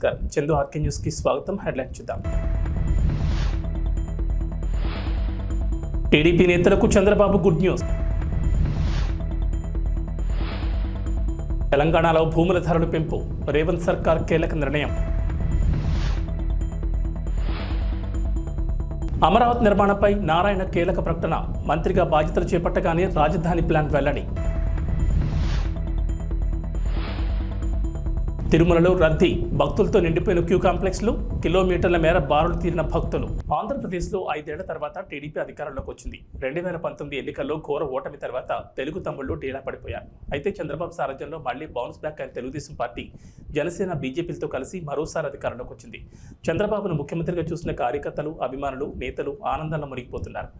నమస్కారం. Chandu RK news కి స్వాగతం. హెడ్లైన్ చూద్దాం. టీడీపీ నేతలకు చంద్రబాబు గుడ్ న్యూస్. తెలంగాణలో భూముల ధరలు పెంపు, రేవంత్ సర్కార్ కీలక నిర్ణయం. అమరావతి నిర్మాణంపై నారాయణ కీలక ప్రకటన, మంత్రిగా బాధ్యతలు చేపట్టగానే రాజధాని ప్లాన్ వెల్లడి. తిరుమలలో రద్దీ, భక్తులతో నిండిపోయిన క్యూ కాంప్లెక్స్లు, కిలోమీటర్ల మేర బారులు తీరిన భక్తులు. ఆంధ్రప్రదేశ్లో 5 ఏళ్ల తర్వాత టీడీపీ అధికారంలోకి వచ్చింది. 2019 ఎన్నికల్లో ఘోర ఓటమి తర్వాత తెలుగు తమ్ముళ్లు డీలా పడిపోయారు. అయితే చంద్రబాబు సారథ్యంలో మళ్లీ బౌన్స్ బ్యాక్ అయిన తెలుగుదేశం పార్టీ జనసేన బీజేపీలతో కలిసి మరోసారి అధికారంలోకి వచ్చింది. చంద్రబాబును ముఖ్యమంత్రిగా చూసిన కార్యకర్తలు, అభిమానులు, నేతలు ఆనందంలో మునిగిపోతున్నారు.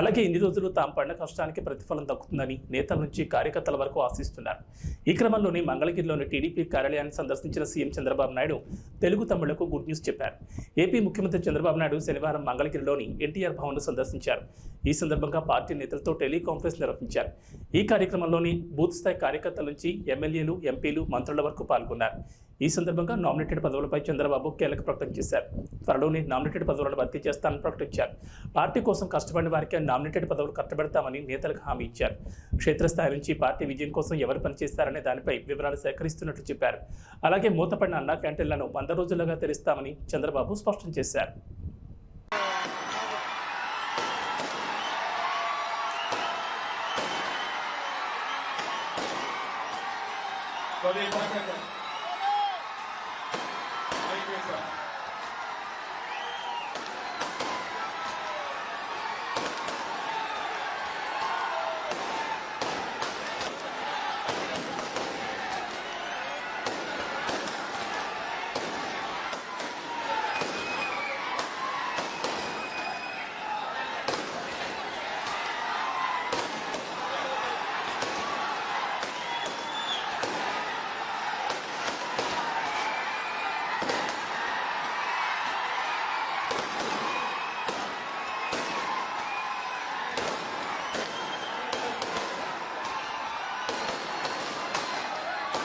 అలాగే ఇన్ని రోజులు తాము పడిన కష్టానికి ప్రతిఫలం దక్కుతుందని నేతల నుంచి కార్యకర్తల వరకు ఆశిస్తున్నారు. ఈ క్రమంలోనే మంగళగిరిలోని టీడీపీ కార్యాలయాన్ని సందర్శించిన సీఎం చంద్రబాబు నాయుడు తెలుగు తమ్ముళ్లకు గుడ్ న్యూస్ చెప్పారు. ఏపీ ముఖ్యమంత్రి చంద్రబాబు నాయుడు శనివారం మంగళగిరిలోని ఎన్టీఆర్ భవన్ను సందర్శించారు. ఈ సందర్భంగా పార్టీ నేతలతో టెలికాన్ఫరెన్స్ నిర్వహించారు. ఈ కార్యక్రమంలోని బూత్ స్థాయి కార్యకర్తల నుంచి ఎమ్మెల్యేలు, ఎంపీలు, మంత్రుల వరకు పాల్గొన్నారు. ఈ సందర్భంగా నామినేటెడ్ పదవులపై చంద్రబాబు కీలక ప్రకటన చేశారు. త్వరలోనే నామినేటెడ్ పదవులను భర్తీ చేస్తానని ప్రకటించారు. పార్టీ కోసం కష్టపడిన వారికి నామినేటెడ్ పదవులు కట్టబెడతామని నేతలకు హామీ ఇచ్చారు. క్షేత్రస్థాయి నుంచి పార్టీ విజయం కోసం ఎవరు పనిచేస్తారనే దానిపై వివరాలు సేకరిస్తున్నట్లు చెప్పారు. అలాగే మూతపడిన అన్నా క్యాంటీన్లను 100 రోజులుగా తెరుస్తామని చంద్రబాబు స్పష్టం చేశారు.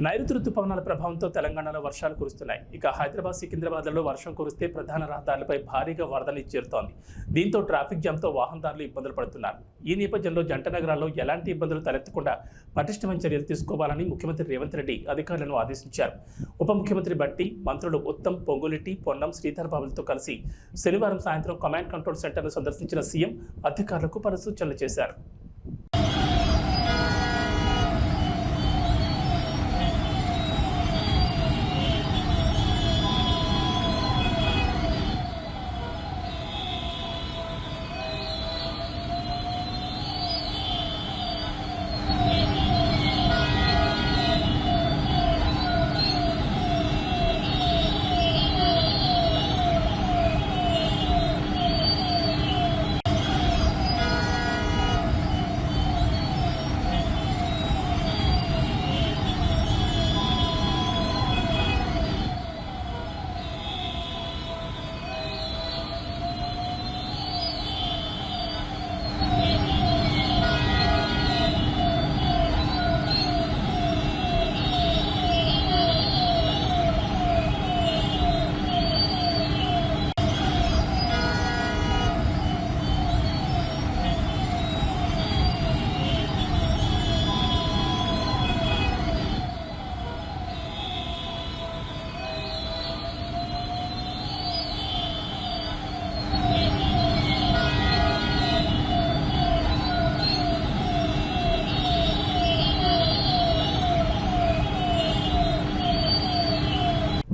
నైరుతి రుతుపవనాల ప్రభావంతో తెలంగాణలో వర్షాలు కురుస్తున్నాయి. ఇక హైదరాబాద్, సికింద్రాబాద్లలో వర్షం కురిస్తే ప్రధాన రహదారులపై భారీగా వరద నీరు చేరుతోంది. దీంతో ట్రాఫిక్ జామ్తో వాహనదారులు ఇబ్బందులు పడుతున్నారు. ఈ నేపథ్యంలో జంట నగరాల్లో ఎలాంటి ఇబ్బందులు తలెత్తకుండా పటిష్టమైన చర్యలు తీసుకోవాలని ముఖ్యమంత్రి రేవంత్ రెడ్డి అధికారులను ఆదేశించారు. ఉప ముఖ్యమంత్రి బట్టి, మంత్రులు ఉత్తమ్, పొంగులెట్టి, పొన్నం, శ్రీధర్ బాబులతో కలిసి శనివారం సాయంత్రం కమాండ్ కంట్రోల్ సెంటర్ను సందర్శించిన సీఎం అధికారులకు పలు సూచనలు చేశారు.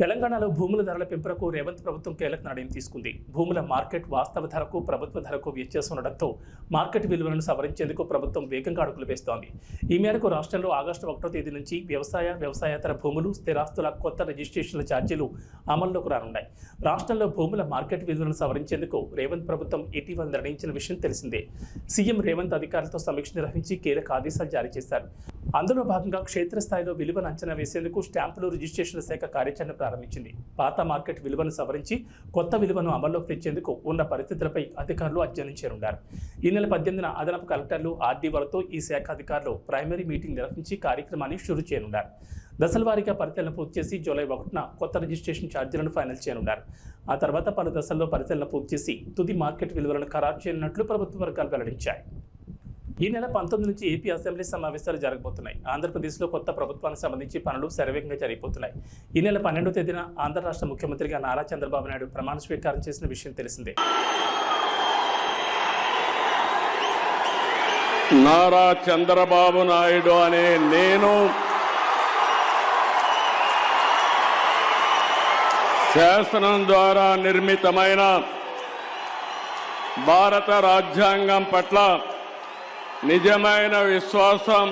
తెలంగాణలో భూముల ధరల పెంపునకు రేవంత్ ప్రభుత్వం కీలక నిర్ణయం తీసుకుంది. భూముల మార్కెట్ వాస్తవ ధరకు, ప్రభుత్వ ధరకు వ్యత్యాసం ఉండడంతో మార్కెట్ విలువలను సవరించేందుకు ప్రభుత్వం వేగంగా అడుగులు వేస్తోంది. ఈ మేరకు రాష్ట్రంలో ఆగస్టు 1వ తేదీ నుంచి వ్యవసాయేతర భూములు, స్థిరాస్తుల కొత్త రిజిస్ట్రేషన్ల ఛార్జీలు అమల్లోకి రానున్నాయి. రాష్ట్రంలో భూముల మార్కెట్ విలువలను సవరించేందుకు రేవంత్ ప్రభుత్వం ఇటీవల నిర్ణయించిన విషయం తెలిసిందే. సీఎం రేవంత్ అధికారులతో సమీక్ష నిర్వహించి కీలక ఆదేశాలు జారీ చేశారు. అందులో భాగంగా క్షేత్రస్థాయిలో విలువను అంచనా వేసేందుకు స్టాంపులు రిజిస్ట్రేషన్ల శాఖ కార్యాచరణ ప్రారంభించింది. పాత మార్కెట్ విలువను సవరించి కొత్త విలువను అమల్లోకి తెచ్చేందుకు ఉన్న పరిస్థితులపై అధికారులు అధ్యయనం చేయనున్నారు. ఈ నెల 18న అదనపు కలెక్టర్లు, ఆర్డీఓలతో ఈ శాఖ అధికారులు ప్రైమరీ మీటింగ్ నిర్వహించి కార్యక్రమాన్ని షురూ చేయనున్నారు. దశల వారీగా పరిశీలన పూర్తి చేసి జూలై 1న కొత్త రిజిస్ట్రేషన్ ఛార్జీలను ఫైనల్ చేయనున్నారు. ఆ తర్వాత పలు దశల్లో పరిశీలన పూర్తి చేసి తుది మార్కెట్ విలువలను ఖరారు చేయనున్నట్లు ప్రభుత్వ వర్గాలు వెల్లడించాయి. ఈ నెల 19 నుంచి ఏపీ అసెంబ్లీ సమావేశాలు జరగబోతున్నాయి. ఆంధ్రప్రదేశ్లో కొత్త ప్రభుత్వానికి సంబంధించి పనులు శరవేగంగా జరిగిపోతున్నాయి. ఈ నెల 12వ తేదీన ఆంధ్ర రాష్ట్ర ముఖ్యమంత్రిగా నారా చంద్రబాబు నాయుడు ప్రమాణ స్వీకారం చేసిన విషయం తెలిసిందే. నారా చంద్రబాబు నాయుడు అనే నేను శాసనం ద్వారా నిర్మితమైన భారత రాజ్యాంగం పట్ల నిజమైన విశ్వాసం,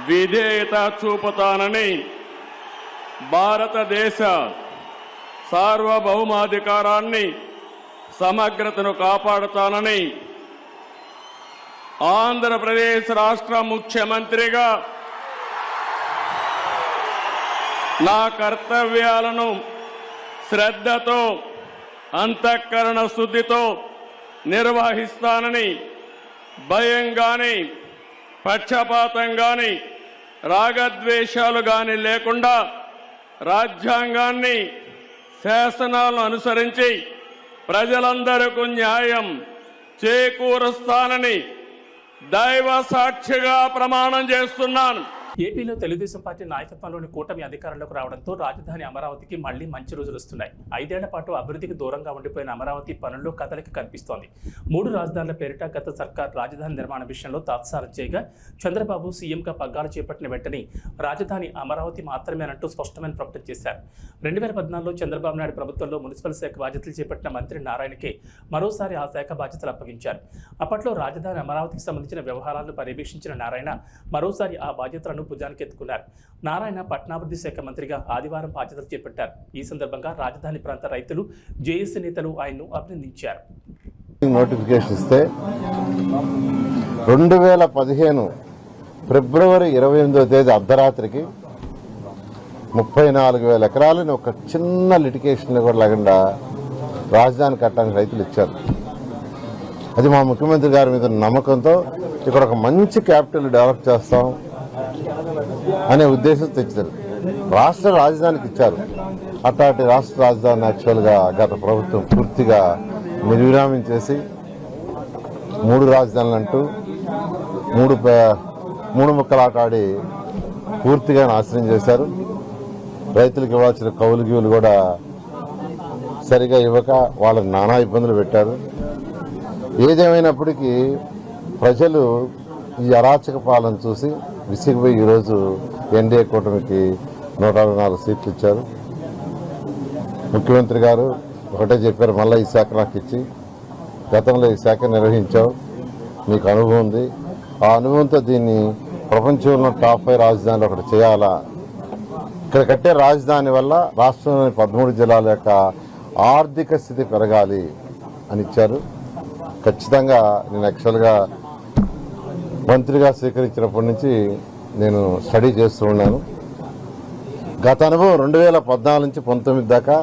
విధేయత చూపుతానని, భారతదేశ సార్వభౌమాధికారాన్ని, సమగ్రతను కాపాడుతానని, ఆంధ్రప్రదేశ్ రాష్ట్ర ముఖ్యమంత్రిగా నా కర్తవ్యాలను శ్రద్ధతో, అంతఃకరణ శుద్ధితో నిర్వహిస్తానని, భయం గాని, పక్షపాతం గాని, రాగద్వేషాలు గాని లేకుండా రాజ్యాంగాన్ని, శాసనాలను అనుసరించి ప్రజలందరికీ న్యాయం చేకూరుస్తానని దైవ సాక్షిగా ప్రమాణం చేస్తున్నాను. ఏపీలో తెలుగుదేశం పార్టీ నాయకత్వంలోని కూటమి అధికారంలోకి రావడంతో రాజధాని అమరావతికి మళ్లీ మంచి రోజులు వస్తున్నాయి. 5 ఏళ్ల పాటు అభివృద్ధికి దూరంగా ఉండిపోయిన అమరావతి పనుల్లో కదలిక కనిపిస్తోంది. 3 రాజధానుల పేరిట గత సర్కార్ రాజధాని నిర్మాణ విషయంలో తాత్సారం చేయగా చంద్రబాబు సీఎంగా పగ్గాలు చేపట్టిన వెంటనే రాజధాని అమరావతి మాత్రమేనంటూ స్పష్టమైన ప్రకటన చేశారు. 2014లో చంద్రబాబు నాయుడు ప్రభుత్వంలో మున్సిపల్ శాఖ బాధ్యతలు చేపట్టిన మంత్రి నారాయణకే మరోసారి ఆ శాఖ బాధ్యతలు అప్పగించారు. అప్పట్లో రాజధాని అమరావతికి సంబంధించిన వ్యవహారాలను పర్యవేక్షించిన నారాయణ మరోసారి ఆ బాధ్యతలను భుజానికి ఎత్తుకున్నారు. నారాయణ పట్టణాభివృద్ధి శాఖ మంత్రిగా ఆదివారం బాధ్యతలు చేపట్టారు. ఈ సందర్భంగా రాజధాని ప్రాంత రైతులు, జేఏసీ నేతలు ఆయన్ను అభినందించారు. నోటిఫికేషన్ ఇస్తే 2015 ఫిబ్రవరి 28వ తేదీ అర్ధరాత్రికి 34,000 ఎకరాలని ఒక చిన్న లిటికేషన్ కూడా లేకుండా రాజధాని కట్టడానికి రైతులు ఇచ్చారు. అది మా ముఖ్యమంత్రి గారి మీద నమ్మకంతో ఇక్కడ ఒక మంచి క్యాపిటల్ డెవలప్ చేస్తాం అనే ఉద్దేశం తెచ్చారు. రాష్ట్ర రాజధానికి ఇచ్చారు. అట్లాంటి రాష్ట్ర రాజధాని యాక్చువల్గా గత ప్రభుత్వం పూర్తిగా నిర్విరామం చేసి 3 రాజధానులు అంటూ మూడు ముక్కలాట ఆడి పూర్తిగా నాశనం చేశారు. రైతులకు ఇవ్వాల్సిన కౌలు గీవులు కూడా సరిగా ఇవ్వక వాళ్ళకి నానా ఇబ్బందులు పెట్టారు. ఏదేమైనప్పటికీ ప్రజలు ఈ అరాచక పాలన చూసి విసిగిపోయి ఈరోజు ఎన్డీఏ కూటమికి 164 సీట్లు ఇచ్చారు. ముఖ్యమంత్రి గారు ఒకటే చెప్పారు, మళ్ళీ ఈ శాఖ నాకు ఇచ్చి, గతంలో ఈ శాఖ నిర్వహించావు, నీకు అనుభవం ఉంది, ఆ అనుభవంతో దీన్ని ప్రపంచంలో టాప్ 5 రాజధానిలో ఒకటి చేయాలా, ఇక్కడ కట్టే రాజధాని వల్ల రాష్ట్రంలోని 13 జిల్లాల యొక్క ఆర్థిక స్థితి పెరగాలి అని ఇచ్చారు. ఖచ్చితంగా నేను యాక్చువల్గా మంత్రిగా స్వీకరించినప్పటి నుంచి నేను స్టడీ చేస్తూ ఉన్నాను. గత అనుభవం 2014 నుంచి 19 దాకా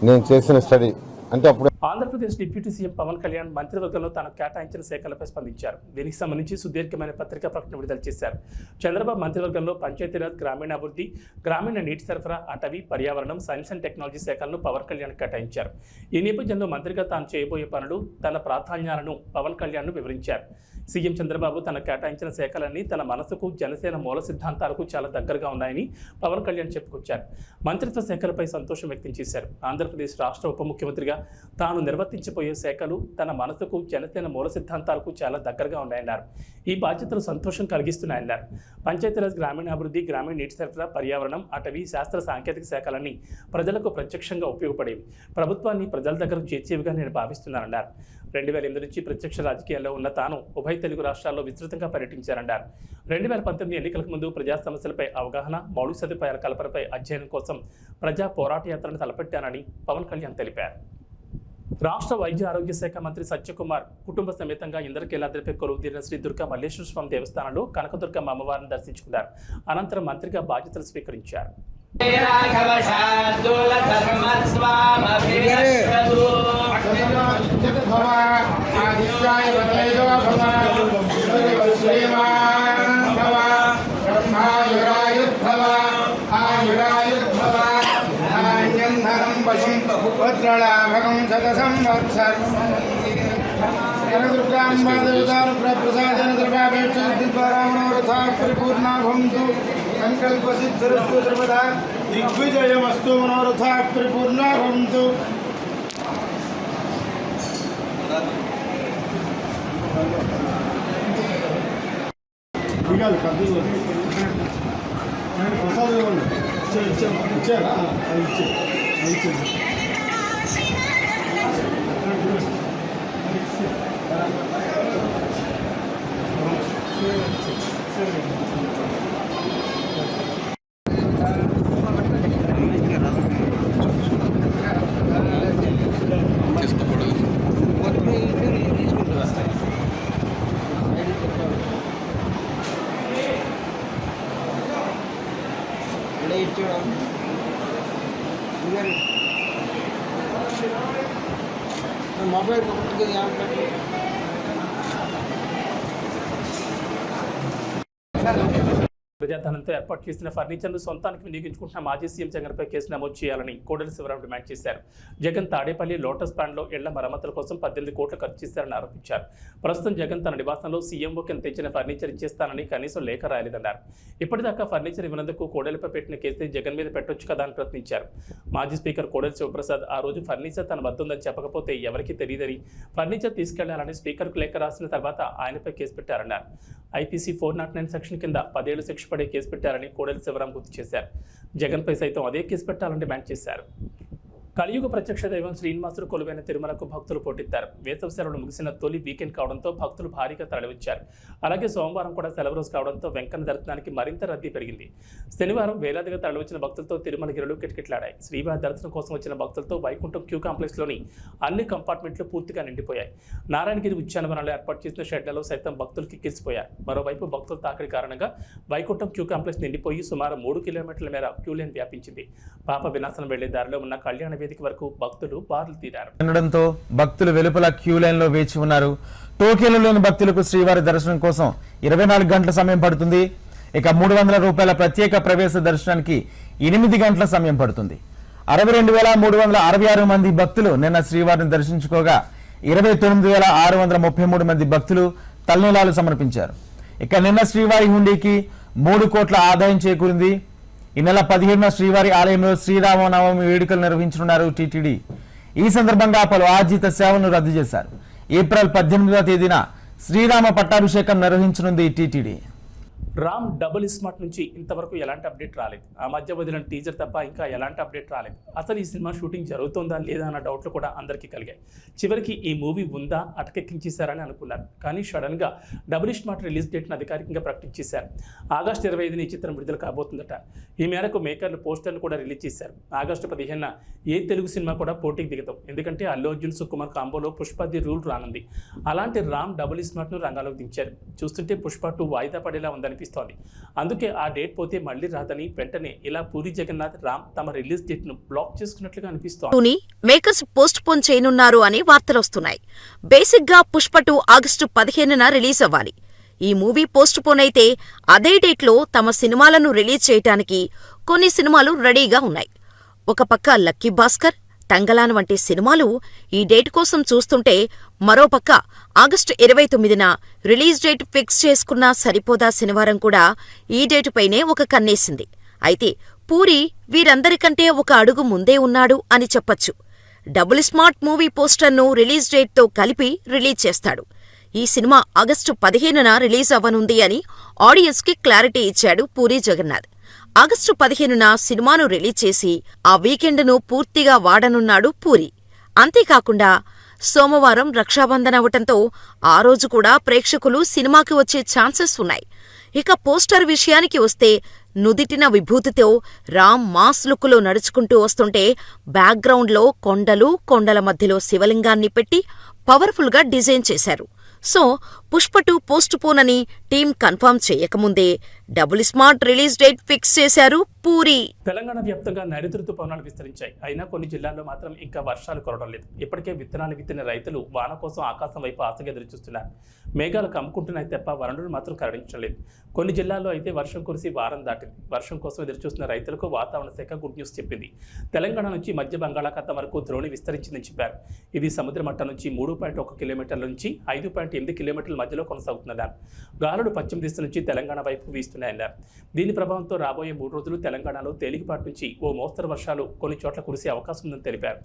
నేను చేసిన స్టడీ అంటే అప్పుడు ఆంధ్రప్రదేశ్ డిప్యూటీ సీఎం పవన్ కళ్యాణ్ మంత్రివర్గంలో తాను కేటాయించిన శాఖలపై స్పందించారు. దీనికి సంబంధించి సుదీర్ఘమైన పత్రికా ప్రకటన విడుదల చేశారు. చంద్రబాబు మంత్రివర్గంలో పంచాయతీరాజ్, గ్రామీణాభివృద్ధి, గ్రామీణ నీటి సరఫరా, అటవీ, పర్యావరణం, సైన్స్ అండ్ టెక్నాలజీ శాఖలను పవన్ కళ్యాణ్ కేటాయించారు. ఈ నేపథ్యంలో మంత్రిగా తాను చేయబోయే పనులు, తన ప్రాధాన్యాలను పవన్ కళ్యాణ్ వివరించారు. సీఎం చంద్రబాబు తన కేటాయించిన శాఖలన్నీ తన మనసుకు, జనసేన మూల సిద్ధాంతాలకు చాలా దగ్గరగా ఉన్నాయని పవన్ కళ్యాణ్ చెప్పుకొచ్చారు. మంత్రిత్వ శాఖలపై సంతోషం వ్యక్తం చేశారు. ఆంధ్రప్రదేశ్ రాష్ట్ర ఉప ముఖ్యమంత్రిగా తాను నిర్వర్తించబోయే శాఖలు తన మనసుకు, జనసేన మూల సిద్ధాంతాలకు చాలా దగ్గరగా ఉన్నాయన్నారు. ఈ బాధ్యతలు సంతోషం కలిగిస్తున్నాయన్నారు. పంచాయతీరాజ్, గ్రామీణాభివృద్ధి, గ్రామీణ నీటి సరఫరా, పర్యావరణం, అటవీ, శాస్త్ర సాంకేతిక శాఖలన్నీ ప్రజలకు ప్రత్యక్షంగా ఉపయోగపడేవి, ప్రభుత్వాన్ని ప్రజల దగ్గరకు చేర్చేవిగా నేను భావిస్తున్నానన్నారు. 2008 నుంచి ప్రత్యక్ష రాజకీయాల్లో ఉన్న తాను ఉభయ తెలుగు రాష్ట్రాల్లో విస్తృతంగా పర్యటించారన్నారు. 2019 ఎన్నికలకు ముందు ప్రజా సమస్యలపై అవగాహన, మౌలిక సదుపాయాల కల్పనపై అధ్యయనం కోసం ప్రజా పోరాట యాత్రను తలపెట్టానని పవన్ కళ్యాణ్ తెలిపారు. రాష్ట్ర వైద్య ఆరోగ్య శాఖ మంత్రి సత్యకుమార్ కుటుంబ సమేతంగా ఇంద్రకీలాద్రిపై కొలువుదీరిన శ్రీ దుర్గా మల్లేశ్వర స్వామి దేవస్థానంలో కనకదుర్గమ్మ అమ్మవారిని దర్శించుకున్నారు. అనంతరం మంత్రిగా బాధ్యతలు స్వీకరించారు. భవ वज्रलाभकं शतसंवत्सरं दुर्गाम्बा देवतानुप्रसादेन द्रव्यापेक्षद्वारा मनोरथाः परिपूर्णा भवन्तु संकल्पसिद्धिरस्तु सर्वदा दिग्विजयमस्तु मनोरथाः परिपूर्णा भवन्तु ప్రసాద్ ఇచ్చారా మొబైల్ ప్రజాధనంతో ఏర్పాటు చేసిన ఫర్నిచర్ను సొంతానికి వినియోగించుకుంటున్న మాజీ సీఎం జగన్పై కేసు నమోదు చేయాలని కోడెల శివరాం డిమాండ్ చేశారు. జగన్ తాడేపల్లి లోటస్ పాండ్లో ఇళ్ల మరమ్మతుల కోసం 18 కోట్లు ఖర్చు చేశారని ఆరోపించారు. ప్రస్తుతం జగన్ తన నివాసంలో సీఎంఓ కింద తెచ్చిన ఫర్నిచర్ ఇచ్చేస్తానని కనీసం లేఖ రాయలేదన్నారు. ఇప్పటిదాకా ఫర్నిచర్ ఇవ్వనందుకు కోడెలపై పెట్టిన కేసుని జగన్ మీద పెట్టొచ్చు కదా అని ప్రశ్నించారు. మాజీ స్పీకర్ కోడెల శివప్రసాద్ ఆ రోజు ఫర్నిచర్ తన వద్ద ఉందని చెప్పకపోతే ఎవరికీ తెలియదని ఫర్నిచర్ తీసుకెళ్లాలని స్పీకర్కు లేఖ రాసిన తర్వాత ఆయనపై కేసు పెట్టారన్నారు. ఐపీసీ 409 సెక్షన్ కింద 10 ఏళ్లు శిక్ష పడే కేసు పెట్టారని కోడెల శివరాం గుర్తు చేశారు. జగన్పై సైతం అదే కేసు పెట్టాలని డిమాండ్ చేశారు. కలియుగ ప్రత్యక్ష దైవం శ్రీనివాసుడు కొలువైన తిరుమలకు భక్తులు పోటెత్తారు. వేసవి సెలవులు ముగిసిన తొలి వీకెండ్ కావడంతో భక్తులు భారీగా తరలివచ్చారు. అలాగే సోమవారం కూడా సెలవు రోజు కావడంతో వెంకన్న దర్శనానికి మరింత రద్దీ పెరిగింది. శనివారం వేలాదిగా తరలివచ్చిన భక్తులతో తిరుమల గిరులు కిటకిటలాడాయి. శ్రీవారి దర్శనం కోసం వచ్చిన భక్తులతో వైకుంఠం క్యూ కాంప్లెక్స్లోని అన్ని కంపార్ట్మెంట్లు పూర్తిగా నిండిపోయాయి. నారాయణగిరి ఉద్యానవనంలో ఏర్పాటు చేసిన షెడ్లలో సైతం భక్తులు కిక్కిరిసిపోయారు. మరోవైపు భక్తుల తాకిడి కారణంగా వైకుంఠం క్యూ కాంప్లెక్స్ నిండిపోయి సుమారు 3 కిలోమీటర్ల మేర క్యూ లైన్ వ్యాపించింది. పాప వినాశనం వెళ్లే దారిలో ఉన్న కళ్యాణ వేదిక వరకు భక్తులు బారులు తీరారు. ఉండడంతో భక్తులు వెలుపల క్యూ లైన్ లో వేచి ఉన్నారు. టోకెన్లు లేని భక్తులకు శ్రీవారి దర్శనం కోసం 24 గంటల సమయం పడుతుంది. ఇక 300 రూపాయల ప్రత్యేక ప్రవేశ దర్శనానికి 8 గంటల సమయం పడుతుంది. 62,366 మంది భక్తులు నిన్న శ్రీవారిని దర్శించుకోగా 29,633 మంది భక్తులు తలనీలాలు సమర్పించారు. ఇక నిన్న శ్రీవారి హుండీకి 3 కోట్ల ఆదాయం చేకూరింది. ఈ నెల 17న శ్రీవారి ఆలయంలో శ్రీరామనవమి వేడుకలు నిర్వహించనున్నారు టీటీడీ. ఈ సందర్భంగా పలు ఆర్జిత సేవలను రద్దు చేశారు. ఏప్రిల్ 18వ తేదీన శ్రీరామ పట్టాభిషేకం నిర్వహించనుంది టీటీడీ. రామ్ డబుల్ స్మార్ట్ నుంచి ఇంతవరకు ఎలాంటి అప్డేట్ రాలేదు. ఆ మధ్య వదిలిన టీజర్ తప్ప ఇంకా ఎలాంటి అప్డేట్ రాలేదు. అసలు ఈ సినిమా షూటింగ్ జరుగుతుందా లేదా అన్న డౌట్లు కూడా అందరికీ కలిగాయి. చివరికి ఈ మూవీ ఉందా అటకెక్కించేశారని అనుకున్నారు. కానీ సడన్గా డబుల్ స్మార్ట్ రిలీజ్ డేట్ను అధికారికంగా ప్రకటించేశారు. ఆగస్టు 25న ఈ చిత్రం విడుదల కాబోతుందట. ఈ మేరకు మేకర్లు పోస్టర్లు కూడా రిలీజ్ చేశారు. ఆగస్టు 15న ఏ తెలుగు సినిమా కూడా పోటీకి దిగుతాం. ఎందుకంటే అల్లు అర్జున్ సుకుమార్ కాంబోలో పుష్ప ది రూల్ రానుంది. అలాంటి రామ్ డబుల్ స్మార్ట్ను రంగాలోకి దించారు. చూస్తుంటే పుష్ప 2 వాయిదా పడేలా ఉందనిపిస్తుంది. అందుకే ఆ డేట్ పోతే మళ్ళీ రాదని వెంటనే ఇలా పూరి జగన్నాథ్ రామ్ తమ రిలీజ్ డేట్ ను బ్లాక్ చేసుకున్నట్లుగా అనిపిస్తోంది. మేకర్స్ పోస్ట్ పోన్ చేయనున్నారు అని వార్తలొస్తున్నాయి. బేసిక్ గా పుష్ప 2 ఆగస్టు 15న రిలీజ్ అవ్వాలి. ఈ మూవీ పోస్ట్ పోన్ అయితే అదే డేట్ లో తమ సినిమాలను రిలీజ్ చేయటానికి కొన్ని సినిమాలు రెడీగా ఉన్నాయి. ఒక పక్క లక్కీ భాస్కర్, తంగలాన్ వంటి సినిమాలు ఈ డేట్ కోసం చూస్తుంటే, మరోపక్క ఆగస్టు 29న రిలీజ్ డేట్ ఫిక్స్ చేసుకున్నా సరిపోదా శనివారం కూడా ఈ డేటుపైనే ఒక కన్నేసింది. అయితే పూరి వీరందరికంటే ఒక అడుగు ముందే ఉన్నాడు అని చెప్పొచ్చు. డబుల్ స్మార్ట్ మూవీ పోస్టర్ను రిలీజ్ డేట్తో కలిపి రిలీజ్ చేస్తాడు. ఈ సినిమా ఆగస్టు 15న రిలీజ్ అవ్వనుంది అని ఆడియన్స్కి క్లారిటీ ఇచ్చాడు పూరి జగన్నాథ్. ఆగస్టు 15న సినిమాను రిలీజ్ చేసి ఆ వీకెండ్ను పూర్తిగా వాడనున్నాడు పూరి. అంతేకాకుండా సోమవారం రక్షాబంధన్ అవటంతో ఆ రోజు కూడా ప్రేక్షకులు సినిమాకి వచ్చే ఛాన్సెస్ ఉన్నాయి. ఇక పోస్టర్ విషయానికి వస్తే నుదిటిన విభూతితో రామ్ మాస్ లుక్కులో నడుచుకుంటూ వస్తుంటే బ్యాక్గ్రౌండ్లో కొండలు, కొండల మధ్యలో శివలింగాన్ని పెట్టి పవర్ఫుల్గా డిజైన్ చేశారు. సో పుష్ప 2 పోస్ట్ పోన్ అని టీం కన్ఫర్మ్ చేయకముందే double smart release date fix చేశారు పూరి. తెలంగాణ వ్యాప్తంగా నైరుతి ఋతుపవనాలు విస్తరించాయి. అయినా కొన్ని జిల్లాల్లో మాత్రం ఇంకా వర్షాలు కురవడం లేదు. ఇప్పటికే విత్తనాలు విత్తిన రైతులు వాన కోసం ఆకాశం వైపు ఆశగా ఎదురుచూస్తున్నారు. మేఘాలు కమ్ముకుంటున్నాయి తప్ప వనరులు మాత్రం కరుణించడం లేదు. కొన్ని జిల్లాల్లో అయితే వర్షం కురిసి వారం దాటింది. వర్షం కోసం ఎదురుచూస్తున్న రైతులకు వాతావరణ శాఖ గుడ్ న్యూస్ చెప్పింది. తెలంగాణ నుంచి మధ్య బంగాళాఖాతం వరకు ద్రోణి విస్తరించిందని చెప్పారు. ఇది సముద్ర మట్టం నుంచి 3.1 కిలోమీటర్ల నుంచి 5.8 కిలోమీటర్ల మధ్యలో కొనసాగుతున్నారు. గాలులు పశ్చిమ దిశ నుంచి తెలంగాణ వైపు వీస్తున్నాయన్నారు. దీని ప్రభావంతో రాబోయే 3 రోజులు తెలంగాణలో తేలికపాటి నుంచి ఓ మోస్తరు వర్షాలు కొన్ని చోట్ల కురిసే అవకాశం ఉందని తెలిపారు.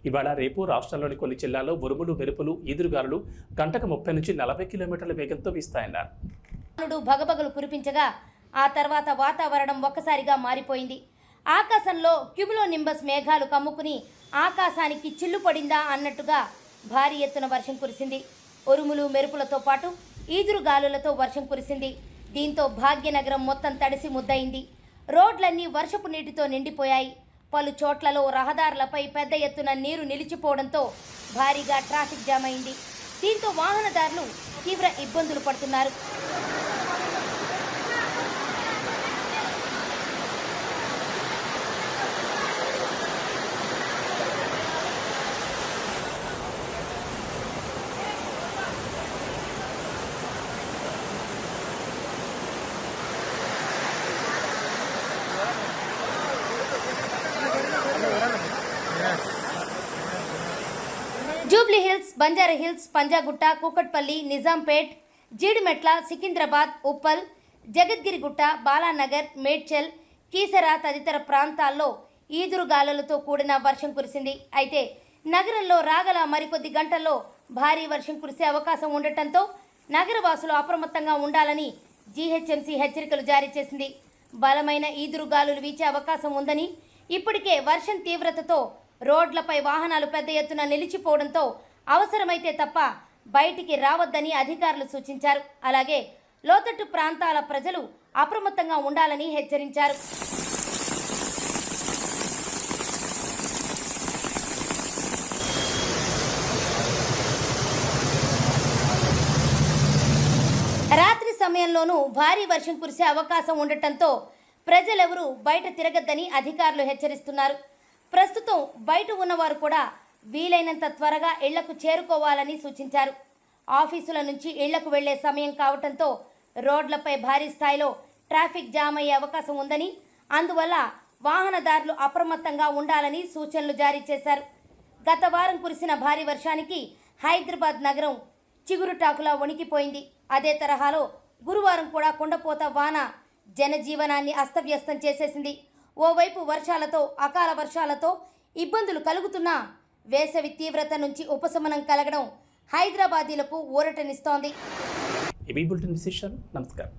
ఇవాళ రేపు రాష్ట్రంలోని కొన్ని జిల్లాల్లో ఉరుములు, మెరుపులు, ఈదురుగాలులు గంటకు 30 నుంచి 40 కిలోమీటర్ల వేగంతో వీస్తాయన్నారు. భగభగలు కురిపించగా ఆ తర్వాత వాతావరణం ఒక్కసారిగా మారిపోయింది. ఆకాశంలో క్యూములోనింబస్ మేఘాలు కమ్ముకుని ఆకాశానికి చిల్లు పడిందా అన్నట్టుగా భారీ ఎత్తున వర్షం కురిసింది. ఉరుములు, మెరుపులతో పాటు ఈదురుగాలులతో వర్షం కురిసింది. దీంతో భాగ్యనగరం మొత్తం తడిసి ముద్దయింది. రోడ్లన్నీ వర్షపు నీటితో నిండిపోయాయి. పలు చోట్లలో రహదారులపై పెద్ద ఎత్తున నీరు నిలిచిపోవడంతో భారీగా ట్రాఫిక్ జామ్ అయింది. దీంతో వాహనదారులు తీవ్ర ఇబ్బందులు పడుతున్నారు. Jubilee hills, Banjara hills, Panjagutta, Kukatpally, Nizampet, Jeedimetla, Secunderabad, Uppal, Jagadgirigutta, Balanagar, Medchal, Keesara తదితర ప్రాంతాల్లో ఈదురుగాలులతో కూడిన వర్షం కురిసింది. అయితే నగరంలో రాగల మరికొద్ది గంటల్లో భారీ వర్షం కురిసే అవకాశం ఉండటంతో నగరవాసులు అప్రమత్తంగా ఉండాలని జీహెచ్ఎంసీ హెచ్చరికలు జారీ చేసింది. బలమైన ఈదురుగాలులు వీచే అవకాశం ఉందని, ఇప్పటికే వర్షం తీవ్రతతో రోడ్లపై వాహనాలు పెద్ద ఎత్తున నిలిచిపోవడంతో అవసరమైతే తప్ప బయటికి రావద్దని అధికారులు సూచించారు. అలాగే లోతట్టు ప్రాంతాల ప్రజలు అప్రమత్తంగా ఉండాలని హెచ్చరించారు. రాత్రి సమయంలోనూ భారీ వర్షం కురిసే అవకాశం ఉండటంతో ప్రజలెవరూ బయట తిరగద్దని అధికారులు హెచ్చరిస్తున్నారు. ప్రస్తుతం బయట ఉన్నవారు కూడా వీలైనంత త్వరగా ఇళ్లకు చేరుకోవాలని సూచించారు. ఆఫీసుల నుంచి ఇళ్లకు వెళ్లే సమయం కావడంతో రోడ్లపై భారీ స్థాయిలో ట్రాఫిక్ జామ్ అయ్యే అవకాశం ఉందని, అందువల్ల వాహనదారులు అప్రమత్తంగా ఉండాలని సూచనలు జారీ చేశారు. గత వారం కురిసిన భారీ వర్షానికి హైదరాబాద్ నగరం చిగురుటాకులా వణికిపోయింది. అదే తరహాలో గురువారం కూడా కుండపోత వాన జనజీవనాన్ని అస్తవ్యస్తం చేసేసింది. ఓవైపు వర్షాలతో, అకాల వర్షాలతో ఇబ్బందులు కలుగుతున్నా వేసవి తీవ్రత నుంచి ఉపశమనం కలగడం హైదరాబాదీలకు ఊరటనిస్తోంది. ఇవి బులెటిన్ విశేషాలు. నమస్కారం.